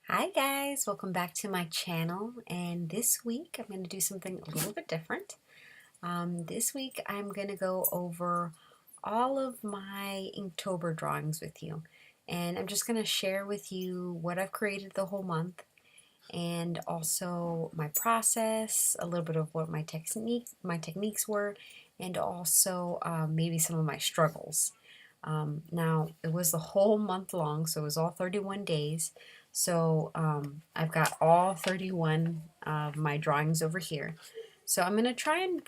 Hi guys, welcome back to my channel, and this week I'm going to do something a little bit different. This week I'm going to go over all of my Inktober drawings with you, and I'm just going to share with you what I've created the whole month, and also my process, a little bit of what my techniques were, and also maybe some of my struggles. Now, it was the whole month long, so it was all 31 days. So I've got all 31 of my drawings over here. So I'm going to try and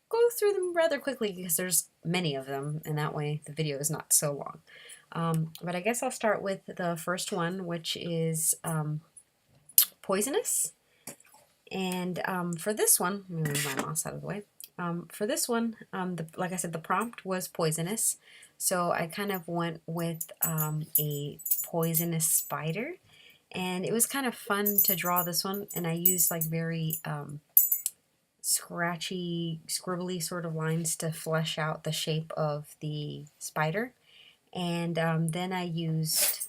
go through them rather quickly because there's many of them, and that way the video is not so long. But I guess I'll start with the first one, which is poisonous. And for this one, let me move my mouse out of the way. For this one, like I said, the prompt was poisonous. So I kind of went with a poisonous spider. And it was kind of fun to draw this one. And I used like very scratchy, scribbly sort of lines to flesh out the shape of the spider. And then I used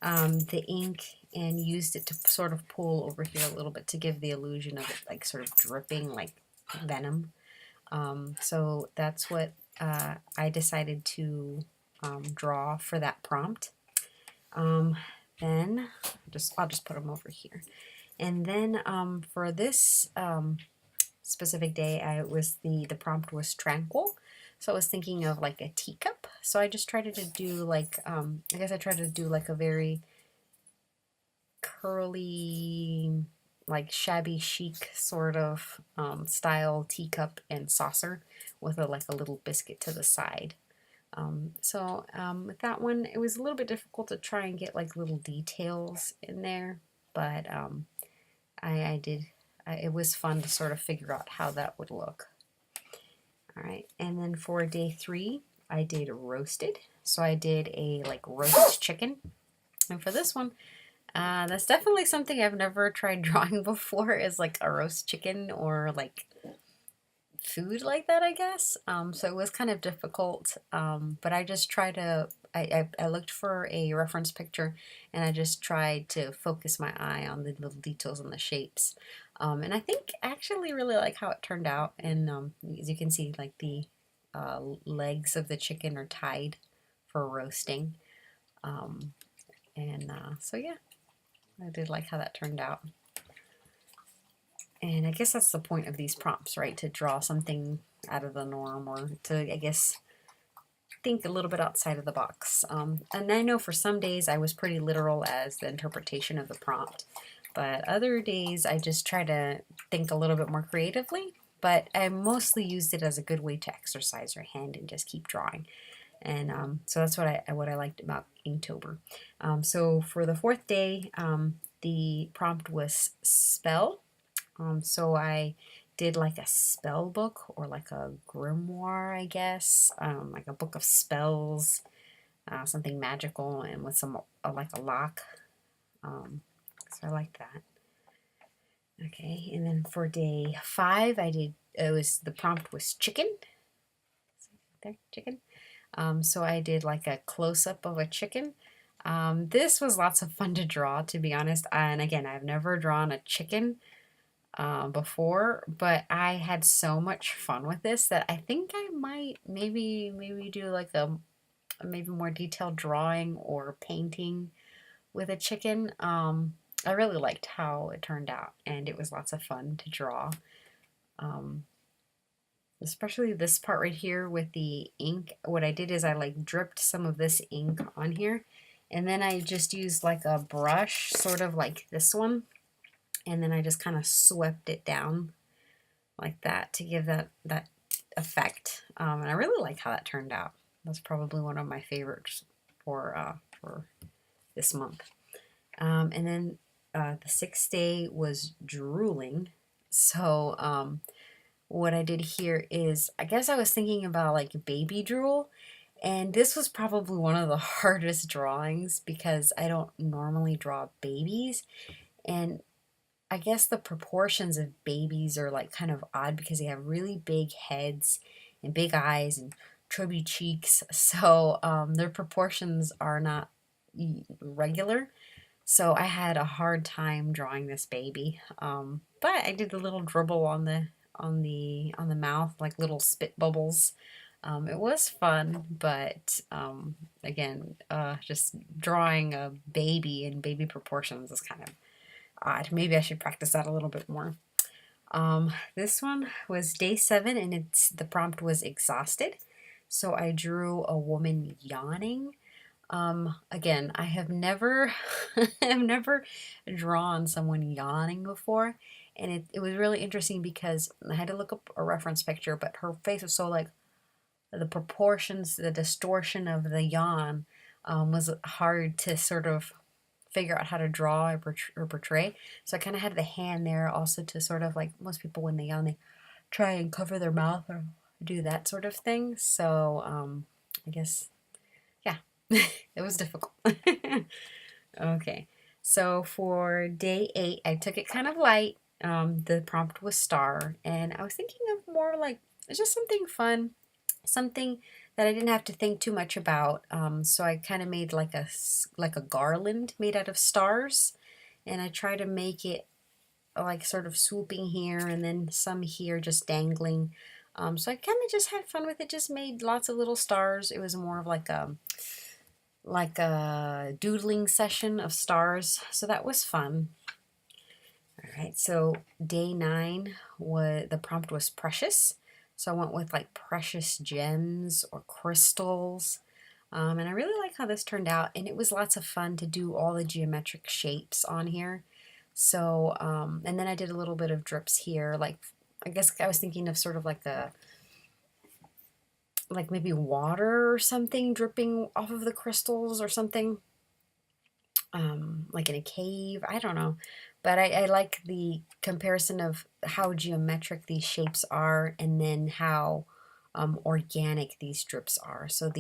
the ink and used it to sort of pull over here a little bit to give the illusion of it like sort of dripping like venom. So that's what I decided to draw for that prompt. Then I'll just put them over here. And then for this specific day, the prompt was tranquil. So I was thinking of like a teacup. So I just tried to do like I guess I tried to do like a very curly, like shabby chic sort of style teacup and saucer with like a little biscuit to the side. With that one, it was a little bit difficult to try and get like little details in there, but I did. It was fun to sort of figure out how that would look. All right, and then for day 3, I did roasted. So I did a like roast chicken, and for this one, that's definitely something I've never tried drawing before, is like a roast chicken or like food like that, I guess. So it was kind of difficult, but I just tried to, I looked for a reference picture and I just tried to focus my eye on the little details and the shapes. And I think I actually really like how it turned out. And as you can see, like the legs of the chicken are tied for roasting. So yeah, I did like how that turned out. And I guess that's the point of these prompts, right? To draw something out of the norm, or to, I guess, think a little bit outside of the box. And I know for some days I was pretty literal as the interpretation of the prompt, but other days I just try to think a little bit more creatively. But I mostly used it as a good way to exercise your hand and just keep drawing. And so that's what I liked about Inktober. So for the 4th day, the prompt was spell. So I did like a spell book, or like a grimoire, I guess, like a book of spells, something magical and with some like a lock. So I like that. Okay, and then for day 5, the prompt was chicken. There, chicken. So I did like a close-up of a chicken. This was lots of fun to draw, to be honest. And again, I've never drawn a chicken before, but I had so much fun with this that I think I might maybe do like a maybe more detailed drawing or painting with a chicken. I really liked how it turned out, and it was lots of fun to draw. Especially this part right here with the ink. What I did is I like dripped some of this ink on here, and then I just used like a brush, sort of like this one, and then I just kind of swept it down like that to give that effect. And I really like how that turned out. That's probably one of my favorites for this month. And then the 6th day was drooling. So what I did here is, I guess I was thinking about like baby drool. And this was probably one of the hardest drawings because I don't normally draw babies. And I guess the proportions of babies are like kind of odd because they have really big heads and big eyes and chubby cheeks. So their proportions are not regular. So I had a hard time drawing this baby, but I did a little dribble on the mouth, like little spit bubbles. It was fun, but again, just drawing a baby in baby proportions is kind of odd. Maybe I should practice that a little bit more. This one was day 7, and the prompt was exhausted. So I drew a woman yawning. Again, I have never, I've never drawn someone yawning before, and it was really interesting because I had to look up a reference picture, but her face was so like the proportions, the distortion of the yawn was hard to sort of figure out how to draw or portray. So I kind of had the hand there also to sort of like most people when they yawn, they try and cover their mouth or do that sort of thing. So I guess, yeah, it was difficult. Okay, so for day 8, I took it kind of light. The prompt was star, and I was thinking of more like it's just something fun, something that I didn't have to think too much about. So I kind of made like a garland made out of stars, and I try to make it like sort of swooping here and then some here just dangling. So I kind of just had fun with it. Just made lots of little stars. It was more of like a doodling session of stars. So that was fun. All right, so day 9 the prompt was precious. So I went with like precious gems or crystals. And I really like how this turned out. And it was lots of fun to do all the geometric shapes on here. So, and then I did a little bit of drips here. Like, I guess I was thinking of sort of like like maybe water or something dripping off of the crystals or something. Like in a cave, I don't know. But I like the comparison of how geometric these shapes are and then how organic these drips are. So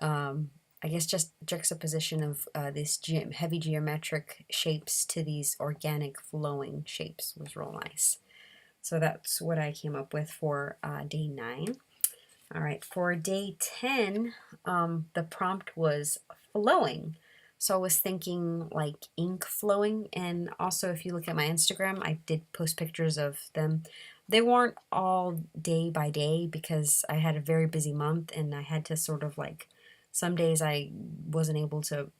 I guess just juxtaposition of these heavy geometric shapes to these organic flowing shapes was real nice. So that's what I came up with for day 9. All right, for day 10, the prompt was flowing. So I was thinking like ink flowing, and also if you look at my Instagram, I did post pictures of them. They weren't all day by day because I had a very busy month and I had to sort of like some days I wasn't able to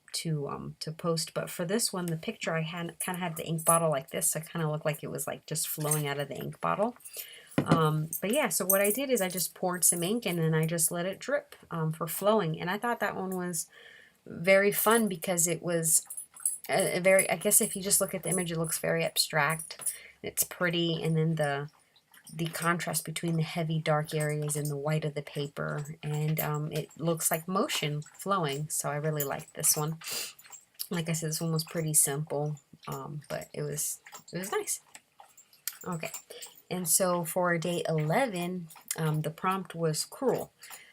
post, but for this one, the picture I had kind of had the ink bottle like this, so it kind of looked like it was like just flowing out of the ink bottle. But yeah, so what I did is I just poured some ink in and I just let it drip for flowing, and I thought that one was very fun because it was a very, I guess if you just look at the image, it looks very abstract. It's pretty, and then the contrast between the heavy dark areas and the white of the paper, and it looks like motion flowing. So I really liked this one. Like I said, this one was pretty simple, but it was nice. Okay, and so for day 11, the prompt was cruel.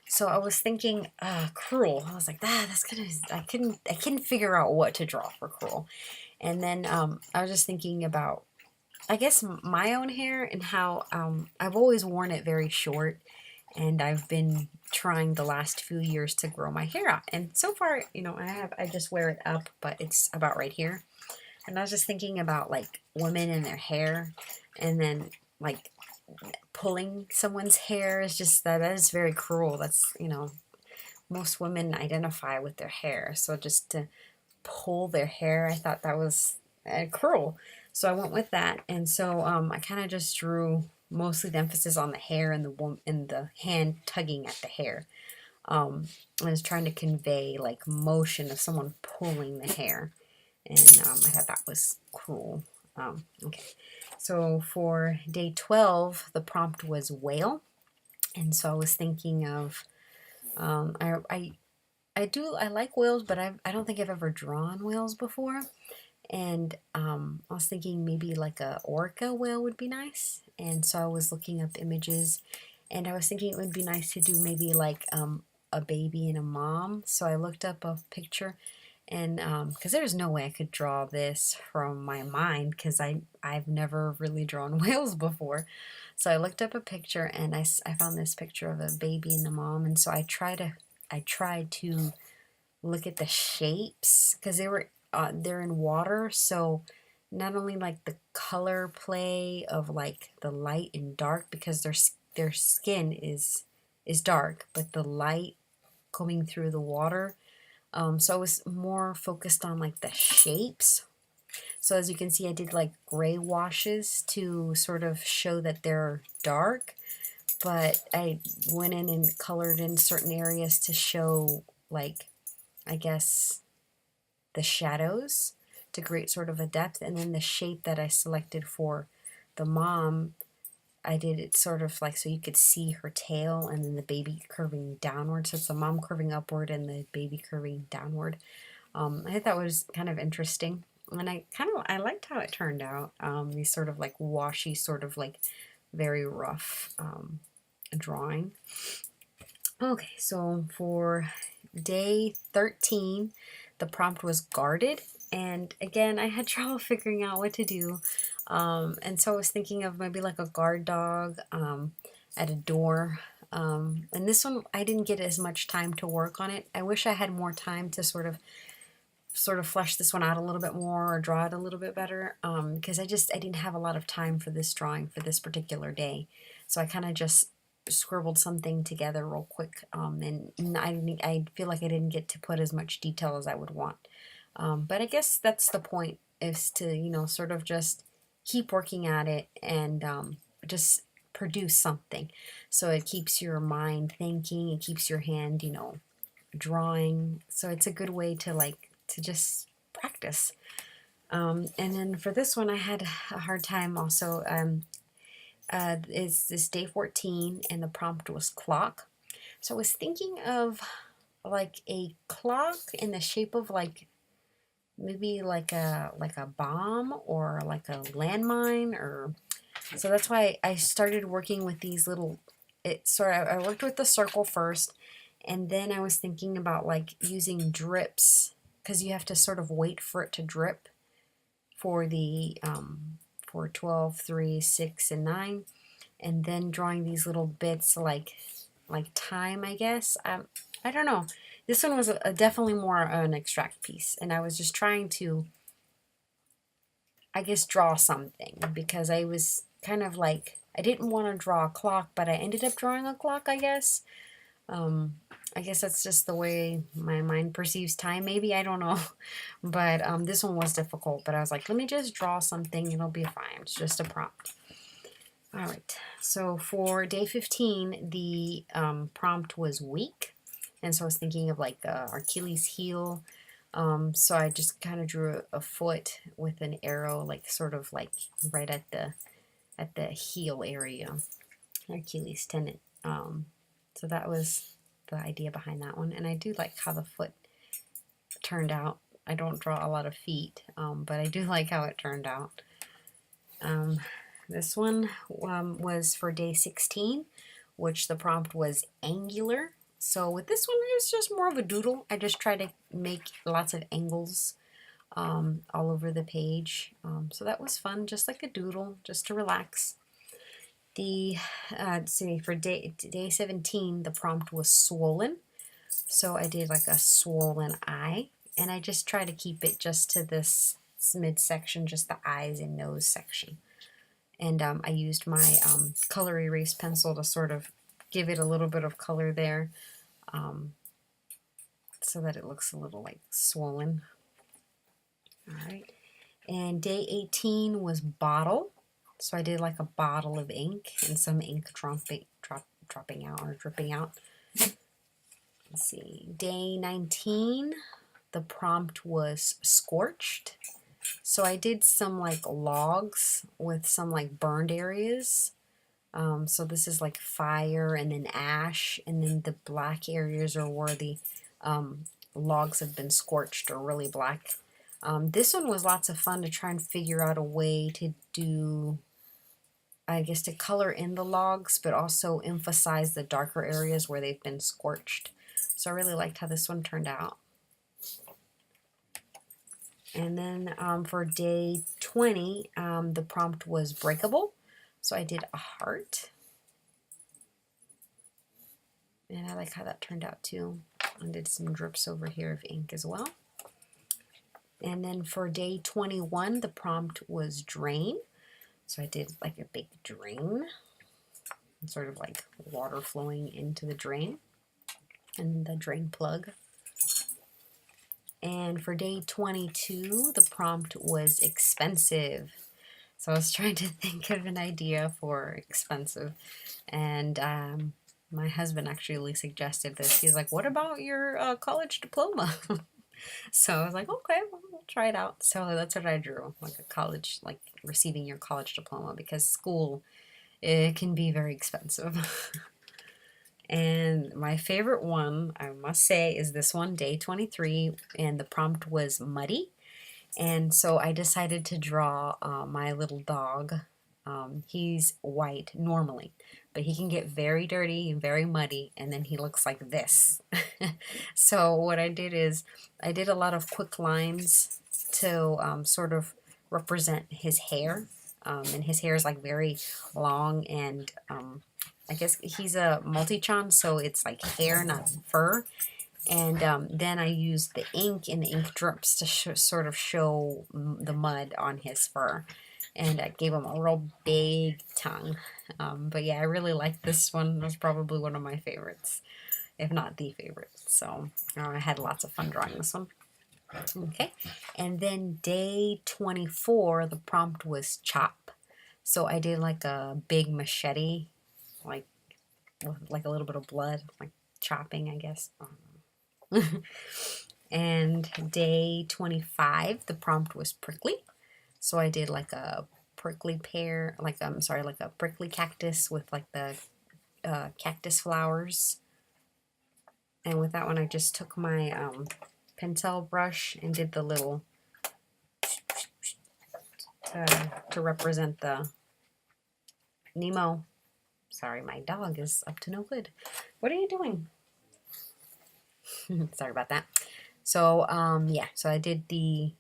So I was thinking, cruel. I was like, that's gonna. I couldn't figure out what to draw for cruel, and then I was just thinking about, I guess, my own hair and how I've always worn it very short, and I've been trying the last few years to grow my hair out, and so far, I just wear it up, but it's about right here, and I was just thinking about like women and their hair, and then like pulling someone's hair is just that is very cruel. That's, most women identify with their hair. So just to pull their hair, I thought that was cruel. So I went with that. And so I kind of just drew mostly the emphasis on the hair and the hand tugging at the hair. I was trying to convey like motion of someone pulling the hair. And I thought that was cruel. Okay. So for day 12, the prompt was whale, and so I was thinking of I like whales, but I don't think I've ever drawn whales before, and I was thinking maybe like a orca whale would be nice, and so I was looking up images, and I was thinking it would be nice to do maybe like a baby and a mom. So I looked up a picture. And because there's no way I could draw this from my mind because I've never really drawn whales before. So I looked up a picture and I found this picture of a baby and a mom. And so I tried to look at the shapes because they were they're in water, so not only like the color play of like the light and dark, because their skin is dark, but the light coming through the water. So I was more focused on like the shapes. So as you can see, I did like gray washes to sort of show that they're dark, but I went in and colored in certain areas to show, like, I guess, the shadows to create sort of a depth. And then the shape that I selected for the mom, I did it sort of like so you could see her tail and then the baby curving downward. So it's the mom curving upward and the baby curving downward. I thought that was kind of interesting. And I liked how it turned out. These sort of like washy, sort of like very rough drawing. Okay, so for day 13, the prompt was guarded. And again, I had trouble figuring out what to do. And so I was thinking of maybe like a guard dog at a door. And this one, I didn't get as much time to work on it. I wish I had more time to sort of flesh this one out a little bit more or draw it a little bit better, because I didn't have a lot of time for this drawing for this particular day. So I kind of just scribbled something together real quick, and I feel like I didn't get to put as much detail as I would want. But I guess that's the point, is to, you know, sort of just keep working at it and just produce something. So it keeps your mind thinking, it keeps your hand, you know, drawing. So it's a good way to just practice. And then for this one, I had a hard time also. It's this day 14, and the prompt was clock. So I was thinking of like a clock in the shape of like maybe like a bomb or like a landmine, or so that's why I started working with these little. I worked with the circle first, and then I was thinking about like using drips, because you have to sort of wait for it to drip for the for 12, 3, 6, and 9, and then drawing these little bits like time, I guess. I don't know. This one was definitely more an extract piece, and I was just trying to, I guess, draw something, because I was kind of like, I didn't want to draw a clock, but I ended up drawing a clock, I guess. I guess that's just the way my mind perceives time, maybe, I don't know. But this one was difficult, but I was like, let me just draw something, it'll be fine. It's just a prompt. All right, so for day 15, the prompt was weak. And so I was thinking of like Achilles heel. So I just kind of drew a foot with an arrow, like sort of like right at the heel area, Achilles tendon. So that was the idea behind that one. And I do like how the foot turned out. I don't draw a lot of feet, but I do like how it turned out. This one was for day 16, which the prompt was angular. So with this one, it's just more of a doodle. I just try to make lots of angles all over the page. So that was fun, just like a doodle, just to relax. Let's see, for day 17, the prompt was swollen. So I did like a swollen eye, and I just try to keep it just to this midsection, just the eyes and nose section. And I used my color erase pencil to sort of give it a little bit of color there, so that it looks a little like swollen. All right. And day 18 was bottle. So I did like a bottle of ink and some ink dropping out or dripping out. Let's see. Day 19, the prompt was scorched. So I did some like logs with some like burned areas. So this is like fire and then ash, and then the black areas are where the logs have been scorched or really black. This one was lots of fun to try and figure out a way to do, I guess, to color in the logs, but also emphasize the darker areas where they've been scorched. So I really liked how this one turned out. And then for day 20, the prompt was breakable. So I did a heart. And I like how that turned out too. I did some drips over here of ink as well. And then for day 21, the prompt was drain. So I did like a big drain, sort of like water flowing into the drain and the drain plug. And for day 22, the prompt was expensive. So I was trying to think of an idea for expensive. And my husband actually suggested this. He's like, what about your college diploma? So I was like, okay, well, we'll try it out. So that's what I drew, like a college, like receiving your college diploma, because school, it can be very expensive. And my favorite one, I must say, is this one, day 23, and the prompt was muddy. And so I decided to draw my little dog. He's white normally, but he can get very dirty and very muddy, and then he looks like this. So what I did is I did a lot of quick lines to sort of represent his hair. And his hair is like very long, and I guess he's a multi-chon, so it's like hair, not fur. And then I used the ink and the ink drips to sort of show the mud on his fur. And I gave him a real big tongue. But yeah, I really liked this one. It was probably one of my favorites, if not the favorite. So I had lots of fun drawing this one. Okay, and then day 24, the prompt was chop. So I did like a big machete, like with like a little bit of blood, like chopping, I guess. And day 25, the prompt was prickly. So I did like a prickly pear, like like a prickly cactus with like the cactus flowers. And with that one, I just took my Pentel brush and did the little to represent the Nemo. Sorry, my dog is up to no good. What are you doing? Sorry about that. So yeah, so I did the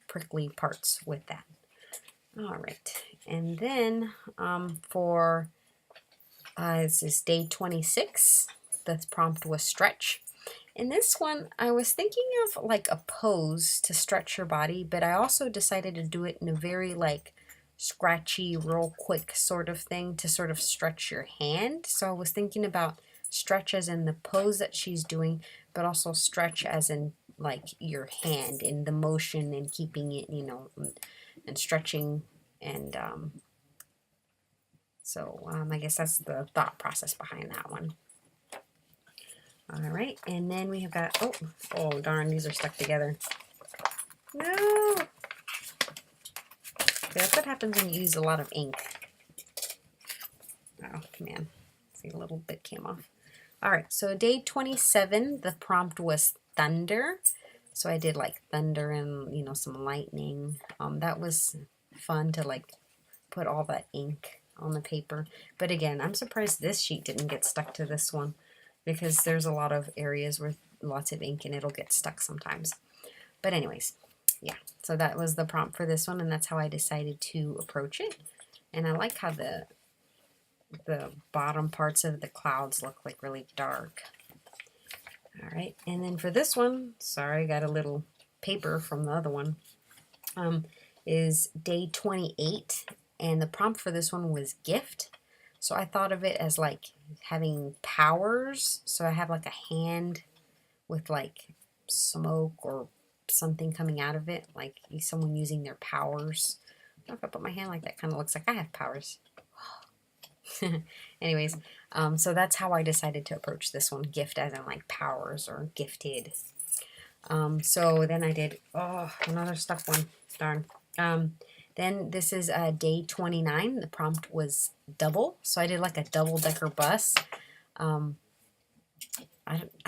prickly parts with that. All right, and then for this is day 26. The prompt was stretch. In this one, I was thinking of like a pose to stretch your body, but I also decided to do it in a very like scratchy, real quick sort of thing to sort of stretch your hand. So I was thinking about stretch as in the pose that she's doing, but also stretch as in like your hand in the motion and keeping it, you know, and stretching. And I guess that's the thought process behind that one. All right, and then we have got, oh darn, these are stuck together. No! That's what happens when you use a lot of ink. Oh, man. See, a little bit came off. All right, so day 27, the prompt was thunder. So I did like thunder and, you know, some lightning. That was fun to like put all that ink on the paper. But again, I'm surprised this sheet didn't get stuck to this one, because there's a lot of areas with lots of ink and it'll get stuck sometimes. But anyways, yeah, so that was the prompt for this one, and that's how I decided to approach it. And I like how the bottom parts of the clouds look like really dark. All right, and then for this one, sorry, I got a little paper from the other one, is day 28, and the prompt for this one was gift. So I thought of it as like having powers. So I have like a hand with like smoke or something coming out of it, like someone using their powers. I don't know if I put my hand like that, kind of looks like I have powers. Anyways, so that's how I decided to approach this one, gift as in like powers or gifted. So then I did, another stuck one, darn. Then this is day 29. The prompt was double. So I did like a double-decker bus. I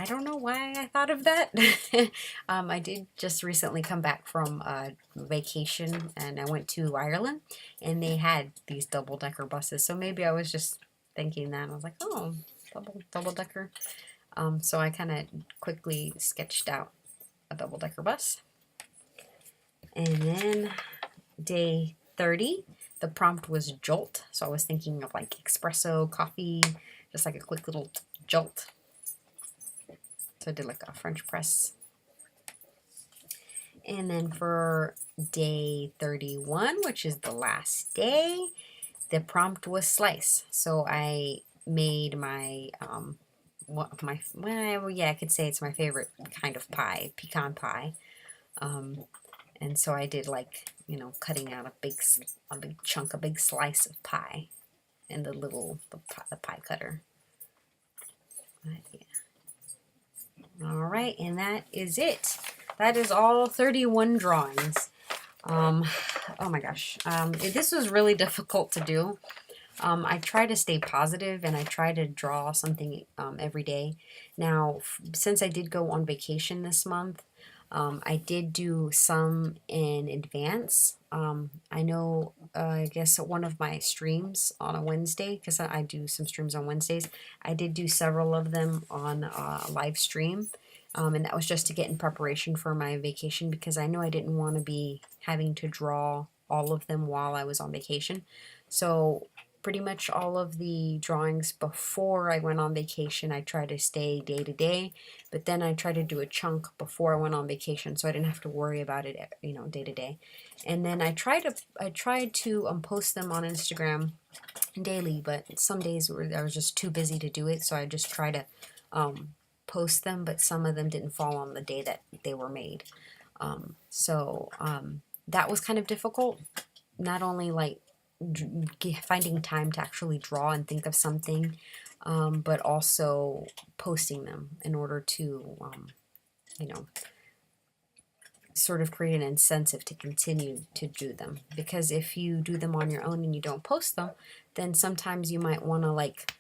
don't know why I thought of that. I did just recently come back from vacation, and I went to Ireland, and they had these double-decker buses. So maybe I was just thinking that. I was like, oh, double-decker. So I kind of quickly sketched out a double-decker bus. And then day 30, the prompt was jolt. So I was thinking of like espresso, coffee, just like a quick little jolt. So I did like a French press. And then for day 31, which is the last day, the prompt was slice. So I made my well, yeah, I could say it's my favorite kind of pie, pecan pie. And so I did, like, you know, cutting out a big chunk, a big slice of pie in the pie cutter. Yeah. All right, and that is it. That is all 31 drawings. Oh my gosh, this was really difficult to do. I try to stay positive and I try to draw something every day. Now, since I did go on vacation this month, I did do some in advance. I know, I guess one of my streams on a Wednesday, because I do some streams on Wednesdays, I did do several of them on a live stream. And that was just to get in preparation for my vacation, because I know I didn't want to be having to draw all of them while I was on vacation. So pretty much all of the drawings before I went on vacation, I tried to stay day to day, but then I tried to do a chunk before I went on vacation, so I didn't have to worry about it, you know, day to day. And then I tried to post them on Instagram daily, but some days I was just too busy to do it, so I just try to post them, but some of them didn't fall on the day that they were made. That was kind of difficult. Not only like finding time to actually draw and think of something, but also posting them in order to, you know, sort of create an incentive to continue to do them. Because if you do them on your own and you don't post them, then sometimes you might want to, like,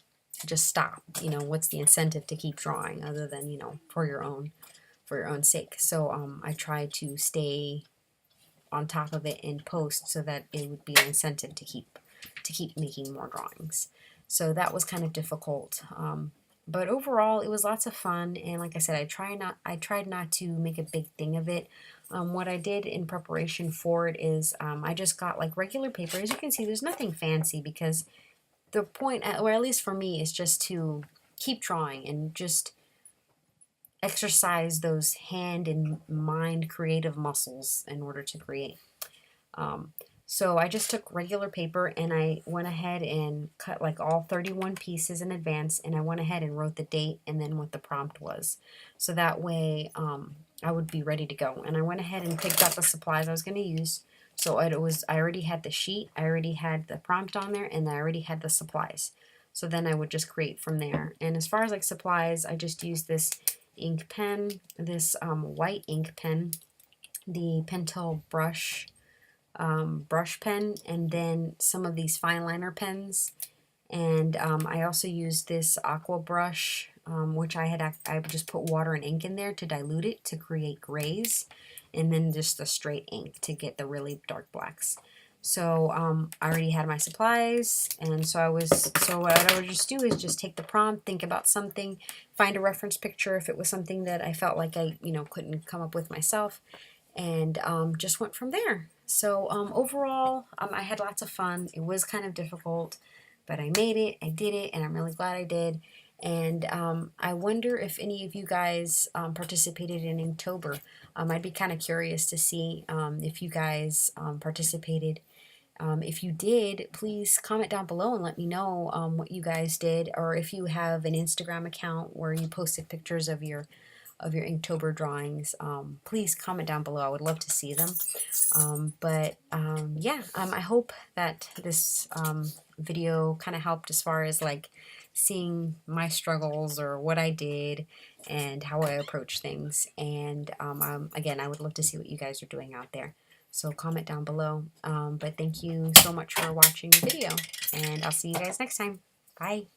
just stop. You know, what's the incentive to keep drawing other than, you know, for your own sake? So I try to stay on top of it and post so that it would be an incentive to keep making more drawings. So that was kind of difficult, but overall it was lots of fun. And like I said, I tried not to make a big thing of it. What I did in preparation for it is I just got like regular paper. As you can see, there's nothing fancy, because the point, or at least for me, is just to keep drawing and just exercise those hand and mind creative muscles in order to create. So I just took regular paper and I went ahead and cut like all 31 pieces in advance, and I went ahead and wrote the date and then what the prompt was. So that way I would be ready to go. And I went ahead and picked out the supplies I was going to use. So I already had the sheet, I already had the prompt on there, and I already had the supplies. So then I would just create from there. And as far as like supplies, I just used this ink pen, this white ink pen, the Pentel brush pen, and then some of these fine liner pens. And I also used this aqua brush, which I just put water and ink in there to dilute it to create grays, and then just the straight ink to get the really dark blacks. So I already had my supplies, and so what I would just do is just take the prompt, think about something, find a reference picture if it was something that I felt like I couldn't come up with myself, and just went from there. So overall, I had lots of fun. It was kind of difficult, but I made it, I did it, and I'm really glad I did. And I wonder if any of you guys participated in Inktober. I'd be kind of curious to see if you guys participated. If you did, please comment down below and let me know what you guys did, or if you have an Instagram account where you posted pictures of your Inktober drawings. Please comment down below. I would love to see them. Yeah, I hope that this video kind of helped as far as like seeing my struggles or what I did and how I approach things. And again, I would love to see what you guys are doing out there. So comment down below. But thank you so much for watching the video, and I'll see you guys next time. Bye.